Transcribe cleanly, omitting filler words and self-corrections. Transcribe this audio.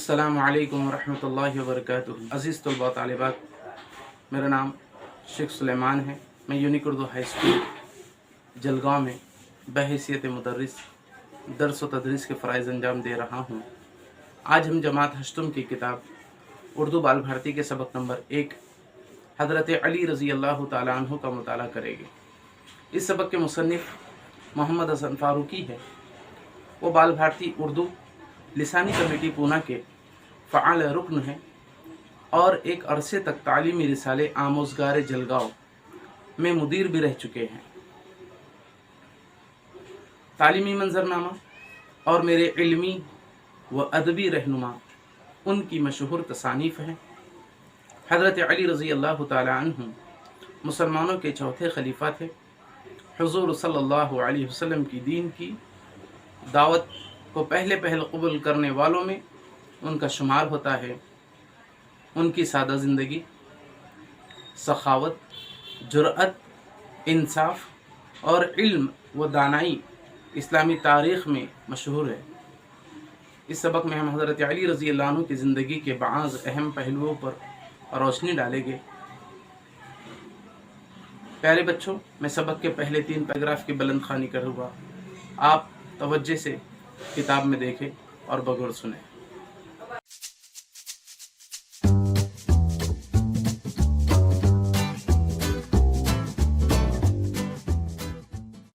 अस्सलामु अलैकुम वरहमतुल्लाहि वबरकातुहू। अज़ीज़ तलबा तालिबात, मेरा नाम शेख सुलेमान है। मैं unique Urdu high school Jalgaon में बहैसियत मुदर्रिस दर्स व तदरीस के फ़राइज़ अंजाम दे रहा हूँ। आज हम जमात हश्तुम की किताब उर्दू बाल भारती के सबक नंबर 1 हज़रत अली रज़ी अल्लाह तआला अन्हु का मुताला करेंगे। इस सबक के मुसन्निफ़ मोहम्मद हसन फ़ारूकी है। वो बाल भारती उर्दू लिसानी कमेटी पूना के फ़आल रुकन हैं और एक अरसे तक तालीमी रिसाले आमोज़गार जलगांव में मुदीर भी रह चुके हैं। तालीमी मंजरनामा और मेरे इल्मी व अदबी रहनुमा उनकी मशहूर तसानीफ़ हैं। हज़रत अली रज़ी अल्लाह तआला अन्हु मुसलमानों के चौथे खलीफा थे। हुज़ूर सल्लल्लाहु अलैहि वसल्लम की दीन की दावत को पहले कबूल करने वालों में उनका शुमार होता है। उनकी सादा ज़िंदगी, सखावत, जुरअत, इंसाफ और इल्म व दानाई इस्लामी तारीख़ में मशहूर है। इस सबक में हम हज़रत अली रज़ी अल्लाह अन्हु की ज़िंदगी के बाज़ अहम पहलुओं पर रोशनी डालेंगे। प्यारे बच्चों, मैं सबक के पहले 3 पैराग्राफ की बुलंद ख़्वानी करूँगा। आप तवज्जो से किताब में देखें और बगौर सुने।